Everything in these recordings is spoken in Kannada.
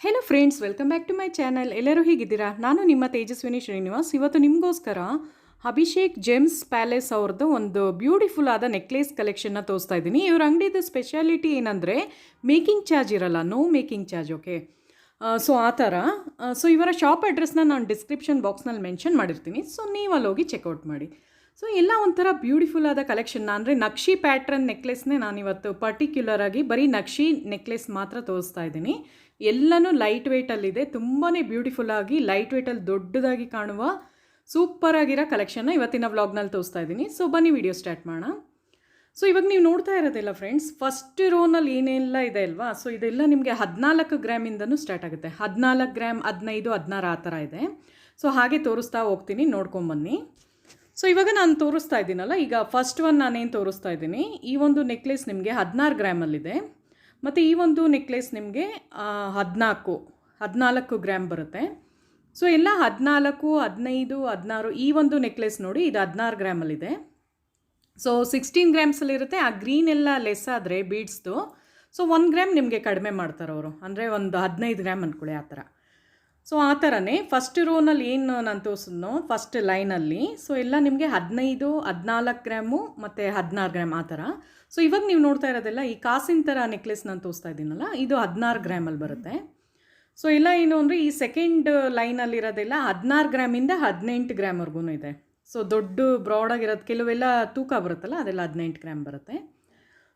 Hello friends, welcome back to my channel. ಎಲ್ಲರೂ ಹೀಗಿದ್ದೀರಾ? ನಾನು ನಿಮ್ಮ ತೇಜಸ್ವಿನಿ ಶ್ರೀನಿವಾಸ್. ಇವತ್ತು ನಿಮಗೋಸ್ಕರ ಅಭಿಷೇಕ್ ಜೆಮ್ಸ್ ಪ್ಯಾಲೇಸ್ ಅವ್ರದ್ದು ಒಂದು ಬ್ಯೂಟಿಫುಲ್ ಆದ ನೆಕ್ಲೇಸ್ ಕಲೆಕ್ಷನ್ನ ತೋರಿಸ್ತಾ ಇದ್ದೀನಿ. ಇವ್ರ ಅಂಗಡಿದು ಸ್ಪೆಷಾಲಿಟಿ ಏನಂದರೆ ಮೇಕಿಂಗ್ ಚಾರ್ಜ್ ಇರಲ್ಲ, no making charge. Okay, so ಆ ಥರ. ಸೊ ಇವರ ಶಾಪ್ ಅಡ್ರೆಸ್ನ ನಾನು ಡಿಸ್ಕ್ರಿಪ್ಷನ್ ಬಾಕ್ಸ್ನಲ್ಲಿ ಮೆನ್ಷನ್ ಮಾಡಿರ್ತೀನಿ. ಸೊ ನೀವು ಅಲ್ಲಿ ಹೋಗಿ ಚೆಕ್ಔಟ್ ಮಾಡಿ. ಸೊ ಎಲ್ಲ ಒಂಥರ ಬ್ಯೂಟಿಫುಲ್ ಆದ ಕಲೆಕ್ಷನ್ನ, ಅಂದರೆ ನಕ್ಷಿ ಪ್ಯಾಟ್ರನ್ ನೆಕ್ಲೆಸ್ನೇ ನಾನಿವತ್ತು ಪರ್ಟಿಕ್ಯುಲರ್ ಆಗಿ ಬರೀ ನಕ್ಷಿ ನೆಕ್ಲೆಸ್ ಮಾತ್ರ ತೋರಿಸ್ತಾ ಇದ್ದೀನಿ. ಎಲ್ಲನೂ ಲೈಟ್ ವೆಯ್ಟಲ್ಲಿದೆ, ತುಂಬಾ ಬ್ಯೂಟಿಫುಲ್ ಆಗಿ ಲೈಟ್ ವೆಯ್ಟಲ್ಲಿ ದೊಡ್ಡದಾಗಿ ಕಾಣುವ ಸೂಪರ್ ಆಗಿರೋ ಕಲೆಕ್ಷನ್ನ ಇವತ್ತಿನ ವ್ಲಾಗ್ನಲ್ಲಿ ತೋರಿಸ್ತಾ ಇದ್ದೀನಿ. ಸೊ ಬನ್ನಿ ವಿಡಿಯೋ ಸ್ಟಾರ್ಟ್ ಮಾಡೋಣ. ಸೊ ಇವಾಗ ನೀವು ನೋಡ್ತಾ ಇರೋದಿಲ್ಲ ಫ್ರೆಂಡ್ಸ್, ಫಸ್ಟ್ ರೋನಲ್ಲಿ ಏನೆಲ್ಲ ಇದೆ ಅಲ್ವಾ, ಸೊ ಇದೆಲ್ಲ ನಿಮಗೆ 14 ಗ್ರಾಮಿಂದನೂ ಸ್ಟಾರ್ಟ್ ಆಗುತ್ತೆ. 14 ಗ್ರಾಮ್, 15, 16 ಆ ಥರ ಇದೆ. ಸೊ ಹಾಗೆ ತೋರಿಸ್ತಾ ಹೋಗ್ತೀನಿ, ನೋಡ್ಕೊಂಬನ್ನಿ. ಸೊ ಇವಾಗ ನಾನು ತೋರಿಸ್ತಾ ಇದ್ದೀನಲ್ಲ, ಈಗ ಫಸ್ಟ್ ಒನ್ ನಾನೇನು ತೋರಿಸ್ತಾ ಇದ್ದೀನಿ, ಈ ಒಂದು ನೆಕ್ಲೆಸ್ ನಿಮಗೆ 16 ಗ್ರಾಮಲ್ಲಿದೆ. ಮತ್ತು ಈ ಒಂದು ನೆಕ್ಲೆಸ್ ನಿಮಗೆ 14 ಗ್ರಾಮ್ ಬರುತ್ತೆ. ಸೊ ಎಲ್ಲ 14, 15, 16. ಈ ಒಂದು ನೆಕ್ಲೆಸ್ ನೋಡಿ, ಇದು 16 ಗ್ರಾಮಲ್ಲಿದೆ. ಸೊ 16 ಗ್ರಾಮ್ಸಲ್ಲಿರುತ್ತೆ. ಆ ಗ್ರೀನ್ ಎಲ್ಲ ಲೆಸ್ ಆದರೆ ಬೀಡ್ಸ್ದು, ಸೊ 1 ಗ್ರಾಮ್ ನಿಮಗೆ ಕಡಿಮೆ ಮಾಡ್ತಾರೆ ಅವರು, ಅಂದರೆ ಒಂದು 15 ಗ್ರಾಮ್ ಅಂದ್ಕೊಳ್ಳಿ, ಆ ಥರ. ಸೊ ಆ ಥರನೇ ಫಸ್ಟ್ ರೋನಲ್ಲಿ ಏನು ನಾನು ತೋರಿಸಿದ್ನೋ ಫಸ್ಟ್ ಲೈನಲ್ಲಿ, ಸೊ ಎಲ್ಲ ನಿಮಗೆ 15, 14 ಗ್ರಾಮು ಮತ್ತು 16 ಗ್ರಾಮ್ ಆ ಥರ. ಸೊ ಇವಾಗ ನೀವು ನೋಡ್ತಾ ಇರೋದೆಲ್ಲ ಈ ಕಾಸಿನ ಥರ ನೆಕ್ಲೆಸ್ ನಾನು ತೋರಿಸ್ತಾ ಇದ್ದೀನಲ್ಲ, ಇದು 16 ಗ್ರಾಮಲ್ಲಿ ಬರುತ್ತೆ. ಸೊ ಎಲ್ಲ ಏನು ಅಂದರೆ ಈ ಸೆಕೆಂಡ್ ಲೈನಲ್ಲಿರೋದೆಲ್ಲ 16 ಗ್ರಾಮಿಂದ 18 ಗ್ರಾಮ್ವರೆಗೂ ಇದೆ. ಸೊ ದೊಡ್ಡ ಬ್ರಾಡಾಗಿರೋದು ಕೆಲವೆಲ್ಲ ತೂಕ ಬರುತ್ತಲ್ಲ, ಅದೆಲ್ಲ 18 ಗ್ರಾಮ್ ಬರುತ್ತೆ.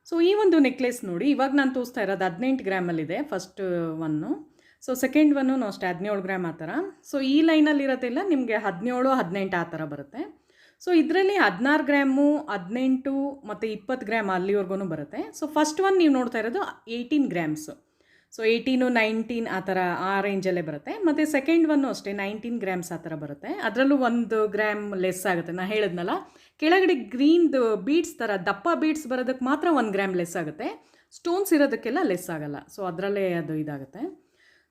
ಸೊ ಈ ಒಂದು ನೆಕ್ಲೆಸ್ ನೋಡಿ, ಇವಾಗ ನಾನು ತೋರಿಸ್ತಾ ಇರೋದು 18 ಗ್ರಾಮಲ್ಲಿದೆ first one. So second one ಅಷ್ಟೇ 17 ಗ್ರಾಮ್ ಆ ಥರ. ಸೊ ಈ ಲೈನಲ್ಲಿರೋದೆಲ್ಲ ನಿಮಗೆ 17, 18 ಆ ಥರ ಬರುತ್ತೆ. ಸೊ ಇದರಲ್ಲಿ 16 ಗ್ರಾಮು, 18 ಮತ್ತು 20 ಗ್ರಾಮ್ ಅಲ್ಲಿವರೆಗೂ ಬರುತ್ತೆ. ಸೊ ಫಸ್ಟ್ ಒನ್ ನೀವು ನೋಡ್ತಾ ಇರೋದು 18 ಗ್ರಾಮ್ಸು. ಸೊ 18, 19 ಆ ಥರ ಆ ರೇಂಜಲ್ಲೇ ಬರುತ್ತೆ. ಮತ್ತು ಸೆಕೆಂಡ್ ಒನ್ನು ಅಷ್ಟೇ 19 ಗ್ರಾಮ್ಸ್ ಆ ಥರ ಬರುತ್ತೆ. ಅದರಲ್ಲೂ 1 ಗ್ರಾಮ್ ಲೆಸ್ ಆಗುತ್ತೆ. ನಾನು ಹೇಳಿದ್ನಲ್ಲ, ಕೆಳಗಡೆ ಗ್ರೀನ್ದು ಬೀಡ್ಸ್ ಥರ ದಪ್ಪ ಬೀಡ್ಸ್ ಬರೋದಕ್ಕೆ ಮಾತ್ರ 1 ಗ್ರಾಮ್ ಲೆಸ್ ಆಗುತ್ತೆ, ಸ್ಟೋನ್ಸ್ ಇರೋದಕ್ಕೆಲ್ಲ ಲೆಸ್ ಆಗೋಲ್ಲ. ಸೊ ಅದರಲ್ಲೇ ಅದು ಇದಾಗುತ್ತೆ.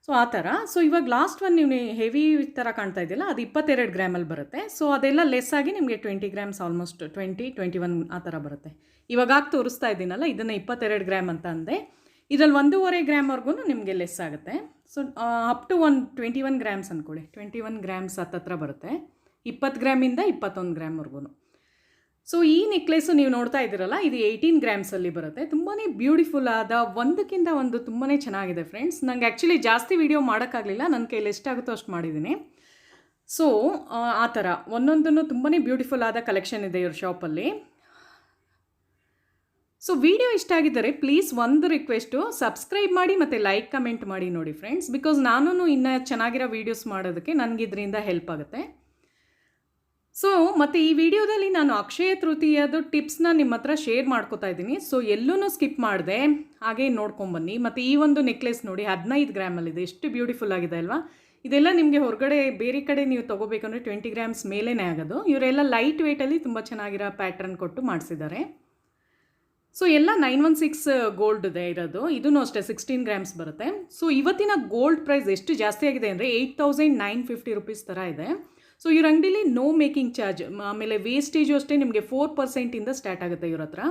ಸೊ ಆ ಥರ. ಸೊ ಇವಾಗ ಲಾಸ್ಟ್ ಒನ್ ನೀವು ಹೆವಿ ಥರ ಕಾಣ್ತಾ ಇದೆಯಲ್ಲ, ಅದು 22 ಗ್ರಾಮಲ್ಲಿ ಬರುತ್ತೆ. ಸೊ ಅದೆಲ್ಲ ಲೆಸ್ ಆಗಿ ನಿಮಗೆ 20 ಗ್ರಾಮ್ಸ್, ಆಲ್ಮೋಸ್ಟ್ 20, 21 ಆ ಥರ ಬರುತ್ತೆ. ಇವಾಗ ತೋರಿಸ್ತಾ ಇದ್ದೀನಲ್ಲ, ಇದನ್ನು 22 ಗ್ರಾಮ್ ಅಂತ ಅಂದೆ. ಇದರಲ್ಲಿ 1.5 ಗ್ರಾಮ್ವರೆಗೂ ನಿಮಗೆ ಲೆಸ್ ಆಗುತ್ತೆ. ಸೊ ಅಪ್ ಟು 21 ಗ್ರಾಮ್ಸ್ ಅಂದ್ಕೊಳ್ಳಿ, 21 ಗ್ರಾಮ್ಸ್ ಹತ್ತತ್ರ ಬರುತ್ತೆ, 20 ಗ್ರಾಮಿಂದ 21 ಗ್ರಾಮ್ವರೆಗೂ. ಸೊ ಈ ನೆಕ್ಲೆಸ್ಸು ನೀವು ನೋಡ್ತಾ ಇದ್ದೀರಲ್ಲ, ಇದು 18 ಗ್ರಾಮ್ಸಲ್ಲಿ ಬರುತ್ತೆ. ತುಂಬಾ ಬ್ಯೂಟಿಫುಲ್ ಆದ, ಒಂದಕ್ಕಿಂತ ಒಂದು ತುಂಬಾ ಚೆನ್ನಾಗಿದೆ ಫ್ರೆಂಡ್ಸ್. ನನಗೆ ಆ್ಯಕ್ಚುಲಿ ಜಾಸ್ತಿ ವಿಡಿಯೋ ಮಾಡೋಕ್ಕಾಗಲಿಲ್ಲ, ನನ್ನ ಕೈಲಿ ಎಷ್ಟಾಗುತ್ತೋ ಅಷ್ಟು ಮಾಡಿದ್ದೀನಿ. ಸೊ ಆ ಥರ ಒಂದೊಂದನ್ನು ತುಂಬಾ ಬ್ಯೂಟಿಫುಲ್ ಆದ ಕಲೆಕ್ಷನ್ ಇದೆ ಇವ್ರ ಶಾಪಲ್ಲಿ. ಸೊ ವಿಡಿಯೋ ಇಷ್ಟ ಆಗಿದ್ದರೆ ಪ್ಲೀಸ್ ಒಂದು ರಿಕ್ವೆಸ್ಟು, ಸಬ್ಸ್ಕ್ರೈಬ್ ಮಾಡಿ ಮತ್ತು ಲೈಕ್ ಕಮೆಂಟ್ ಮಾಡಿ ನೋಡಿ ಫ್ರೆಂಡ್ಸ್, ಬಿಕಾಸ್ ನಾನು ಇನ್ನೂ ಚೆನ್ನಾಗಿರೋ ವೀಡಿಯೋಸ್ ಮಾಡೋದಕ್ಕೆ ನನಗಿದ್ರಿಂದ ಹೆಲ್ಪ್ ಆಗುತ್ತೆ. ಸೊ ಮತ್ತು ಈ ವಿಡಿಯೋದಲ್ಲಿ ನಾನು ಅಕ್ಷಯ ತೃತೀಯದ ಟಿಪ್ಸ್ನ ನಿಮ್ಮ ಹತ್ರ ಶೇರ್ ಮಾಡ್ಕೋತಾ ಇದ್ದೀನಿ. ಸೊ ಎಲ್ಲೂ ಸ್ಕಿಪ್ ಮಾಡಿದೆ, ಹಾಗೆ ನೋಡ್ಕೊಂಬನ್ನಿ. ಮತ್ತು ಈ ಒಂದು ನೆಕ್ಲೆಸ್ ನೋಡಿ 15 ಗ್ರಾಮಲ್ಲಿದೆ, ಎಷ್ಟು ಬ್ಯೂಟಿಫುಲ್ ಆಗಿದೆ ಅಲ್ವಾ. ಇದೆಲ್ಲ ನಿಮಗೆ ಹೊರಗಡೆ ಬೇರೆ ಕಡೆ ನೀವು ತೊಗೋಬೇಕಂದ್ರೆ 20 ಗ್ರಾಮ್ಸ್ ಮೇಲೇ ಆಗೋದು. ಇವರೆಲ್ಲ ಲೈಟ್ ವೆಯ್ಟಲ್ಲಿ ತುಂಬ ಚೆನ್ನಾಗಿರೋ ಪ್ಯಾಟ್ರನ್ ಕೊಟ್ಟು ಮಾಡಿಸಿದ್ದಾರೆ. ಸೊ ಎಲ್ಲ 916 ಗೋಲ್ಡ್ ಇದೆ ಇರೋದು, ಇದೂ ಅಷ್ಟೇ 16 ಗ್ರಾಮ್ಸ್ ಬರುತ್ತೆ. ಸೊ ಇವತ್ತಿನ ಗೋಲ್ಡ್ ಪ್ರೈಸ್ ಎಷ್ಟು ಜಾಸ್ತಿ ಆಗಿದೆ ಅಂದರೆ 8,950 ರುಪೀಸ್ ಥರ ಇದೆ. ಸೊ ಇವ್ರ ಅಂಗಡಿಲಿ ನೋ ಮೇಕಿಂಗ್ ಚಾರ್ಜ್, ಆಮೇಲೆ ವೇಸ್ಟೇಜು ಅಷ್ಟೇ ನಿಮಗೆ 4% ಸ್ಟಾರ್ಟ್ ಆಗುತ್ತೆ ಇವ್ರ ಹತ್ರ.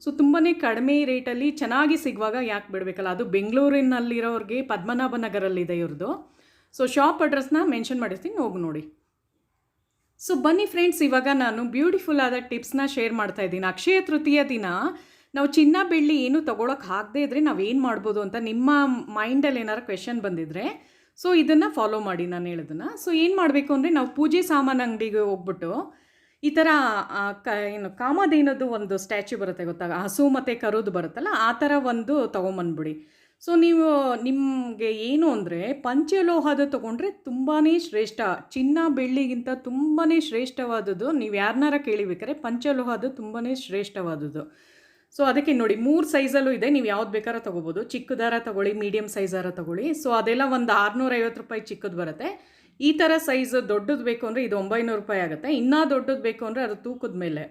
ಸೊ ತುಂಬಾ ಕಡಿಮೆ ರೇಟಲ್ಲಿ ಚೆನ್ನಾಗಿ ಸಿಗುವಾಗ ಯಾಕೆ ಬಿಡಬೇಕಲ್ಲ. ಅದು ಬೆಂಗಳೂರಿನಲ್ಲಿರೋರಿಗೆ ಪದ್ಮನಾಭ ನಗರಲ್ಲಿದೆ ಇವ್ರದ್ದು. ಸೊ ಶಾಪ್ ಅಡ್ರೆಸ್ನ ಮೆನ್ಷನ್ ಮಾಡಿರ್ತೀನಿ, ಹೋಗಿ ನೋಡಿ. ಸೊ ಬನ್ನಿ ಫ್ರೆಂಡ್ಸ್, ಇವಾಗ ನಾನು ಬ್ಯೂಟಿಫುಲ್ ಆದ ಟಿಪ್ಸ್ನ ಶೇರ್ ಮಾಡ್ತಾ ಇದ್ದೀನಿ. ಅಕ್ಷಯ ತೃತೀಯ ದಿನ ನಾವು ಚಿನ್ನ ಬೆಳ್ಳಿ ಏನೂ ತೊಗೊಳಕ್ಕೆ ಆಗದೆ ಇದ್ದರೆ ನಾವೇನು ಮಾಡ್ಬೋದು ಅಂತ ನಿಮ್ಮ ಮೈಂಡಲ್ಲಿ ಏನಾರು ಕ್ವೆಶನ್ ಬಂದಿದ್ದರೆ, ಸೊ ಇದನ್ನು ಫಾಲೋ ಮಾಡಿ ನಾನು ಹೇಳೋದನ್ನು. ಸೊ ಏನು ಮಾಡಬೇಕು ಅಂದರೆ, ನಾವು ಪೂಜೆ ಸಾಮಾನು ಅಂಗಡಿಗೆ ಹೋಗ್ಬಿಟ್ಟು ಈ ಥರ ಏನು ಕಾಮಧೇನದ್ದು ಒಂದು ಸ್ಟ್ಯಾಚ್ಯೂ ಬರುತ್ತೆ ಗೊತ್ತಾಗ, ಹಸು ಮತ್ತು ಕರುದು ಬರುತ್ತಲ್ಲ, ಆ ಥರ ಒಂದು ತೊಗೊಂಬಂದ್ಬಿಡಿ. ಸೊ ನೀವು ನಿಮಗೆ ಏನು ಅಂದರೆ ಪಂಚಲೋಹದ ತೊಗೊಂಡ್ರೆ ತುಂಬಾ ಶ್ರೇಷ್ಠ, ಚಿನ್ನ ಬೆಳ್ಳಿಗಿಂತ ತುಂಬಾ ಶ್ರೇಷ್ಠವಾದದ್ದು. ನೀವು ಯಾರನ್ನಾರ ಕೇಳಿಬೇಕಾರೆ ಪಂಚಲೋಹದ ತುಂಬಾ ಶ್ರೇಷ್ಠವಾದದ್ದು. ಸೊ ಅದಕ್ಕೆ ನೋಡಿ 3 ಸೈಜಲ್ಲೂ ಇದೆ, ನೀವು ಯಾವ್ದು ಬೇಕಾದ್ರೂ ತೊಗೋಬೋದು. ಚಿಕ್ಕದಾರ ತೊಗೊಳ್ಳಿ, ಮೀಡಿಯಮ್ ಸೈಜಾರ ತೊಗೊಳ್ಳಿ. ಸೊ ಅದೆಲ್ಲ ಒಂದು 650 ರೂಪಾಯಿ ಚಿಕ್ಕದು ಬರುತ್ತೆ. ಈ ಥರ ಸೈಜ್ ದೊಡ್ಡದು ಬೇಕು ಅಂದರೆ ಇದು 900 ರೂಪಾಯಿ ಆಗುತ್ತೆ. ಇನ್ನೂ ದೊಡ್ಡದು ಬೇಕು ಅಂದರೆ ಅದು ತೂಕದ ಮೇಲೆ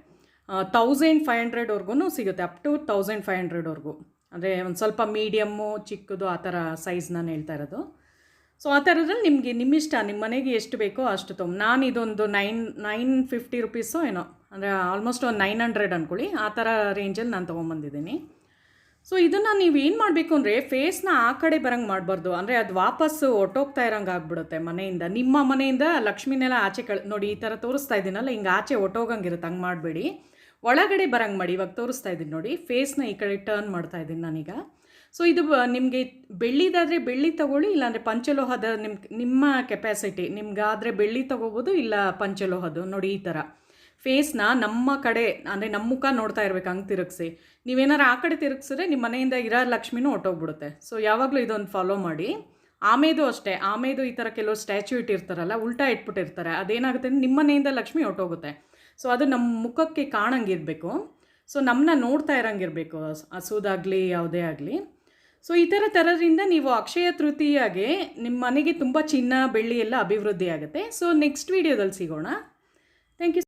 1500ವರೆಗೂ ಸಿಗುತ್ತೆ, ಅಪ್ ಟು 1500ವರೆಗೂ. ಅಂದರೆ ಒಂದು ಸ್ವಲ್ಪ ಮೀಡಿಯಮ್ಮು ಚಿಕ್ಕದು ಆ ಥರ ಸೈಜ್ ನಾನು ಹೇಳ್ತಾ ಇರೋದು. ಸೊ ಆ ಥರದ್ರಲ್ಲಿ ನಿಮಗೆ ನಿಮ್ಮಿಷ್ಟ, ನಿಮ್ಮ ಮನೆಗೆ ಎಷ್ಟು ಬೇಕೋ ಅಷ್ಟು ನಾನು ಇದೊಂದು 950 ರುಪೀಸೋ ಏನೋ, ಅಂದರೆ ಆಲ್ಮೋಸ್ಟ್ ಒಂದು 900 ಅಂದ್ಕೊಳ್ಳಿ, ಆ ಥರ ರೇಂಜಲ್ಲಿ ನಾನು ತೊಗೊಂಬಂದಿದ್ದೀನಿ. ಸೊ ಇದನ್ನು ನೀವು ಏನು ಮಾಡಬೇಕು ಅಂದರೆ ಫೇಸ್ನ ಆ ಕಡೆ ಬರಂಗೆ ಮಾಡಬಾರ್ದು, ಅಂದರೆ ಅದು ವಾಪಸ್ಸು ಹೊಟ್ಟೋಗ್ತಾ ಇರೋಂಗೆ ಆಗ್ಬಿಡುತ್ತೆ ಮನೆಯಿಂದ. ನಿಮ್ಮ ಮನೆಯಿಂದ ಲಕ್ಷ್ಮಿನೆಲ್ಲ ಆಚೆ ನೋಡಿ ಈ ಥರ ತೋರಿಸ್ತಾ ಇದ್ದೀನಲ್ಲ, ಹಿಂಗೆ ಆಚೆ ಹೊಟ್ಟೋಗಂಗಿರುತ್ತೆ, ಹಂಗೆ ಮಾಡಬೇಡಿ. ಒಳಗಡೆ ಬರಂಗೆ ಮಾಡಿ. ಇವಾಗ ತೋರಿಸ್ತಾ ಇದ್ದೀನಿ ನೋಡಿ, ಫೇಸ್ನ ಈ ಕಡೆ ಟರ್ನ್ ಮಾಡ್ತಾ ಇದ್ದೀನಿ ನಾನೀಗ. ಸೊ ಇದು ನಿಮಗೆ ಬೆಳ್ಳಿದಾದರೆ ಬೆಳ್ಳಿ ತೊಗೊಳ್ಳಿ, ಇಲ್ಲಾಂದರೆ ಪಂಚಲೋಹದ ನಿಮ್ಮ ಕೆಪಾಸಿಟಿ, ನಿಮ್ಗಾದರೆ ಬೆಳ್ಳಿ ತೊಗೋಬೋದು, ಇಲ್ಲ ಪಂಚಲೋಹದ್ದು. ನೋಡಿ ಈ ಥರ ಫೇಸ್ನ ನಮ್ಮ ಕಡೆ, ಅಂದರೆ ನಮ್ಮ ಮುಖ ನೋಡ್ತಾ ಇರ್ಬೇಕು, ಹಂಗೆ ತಿರುಗಿಸಿ. ನೀವೇನಾರು ಆ ಕಡೆ ತಿರುಗಿಸಿದ್ರೆ ನಿಮ್ಮ ಮನೆಯಿಂದ ಇರೋ ಲಕ್ಷ್ಮಿನೂ ಹೊಟ್ಟೋಗ್ಬಿಡುತ್ತೆ. ಸೊ ಯಾವಾಗಲೂ ಇದೊಂದು ಫಾಲೋ ಮಾಡಿ. ಆಮೇದು ಅಷ್ಟೇ, ಆಮೇದು ಈ ಥರ ಕೆಲವು ಸ್ಟ್ಯಾಚ್ಯೂ ಇಟ್ಟಿರ್ತಾರಲ್ಲ, ಉಲ್ಟಾ ಇಟ್ಬಿಟ್ಟಿರ್ತಾರೆ, ಅದೇನಾಗುತ್ತೆ ಅಂದರೆ ನಿಮ್ಮ ಮನೆಯಿಂದ ಲಕ್ಷ್ಮಿ ಹೊಟ್ಟೋಗುತ್ತೆ. ಸೊ ಅದು ನಮ್ಮ ಮುಖಕ್ಕೆ ಕಾಣಂಗಿರಬೇಕು. ಸೊ ನಮ್ಮನ್ನ ನೋಡ್ತಾ ಇರೋಂಗಿರಬೇಕು, ಹಸುದಾಗಲಿ ಯಾವುದೇ ಆಗಲಿ. ಸೊ ಈ ಥರ ತರೋದ್ರಿಂದ ನೀವು ಅಕ್ಷಯ ತೃತೀಯಾಗೆ ನಿಮ್ಮ ಮನೆಗೆ ತುಂಬ ಚಿನ್ನ ಬೆಳ್ಳಿ ಎಲ್ಲ ಅಭಿವೃದ್ಧಿ ಆಗುತ್ತೆ. ಸೊ ನೆಕ್ಸ್ಟ್ ವೀಡಿಯೋದಲ್ಲಿ ಸಿಗೋಣ. Thank you.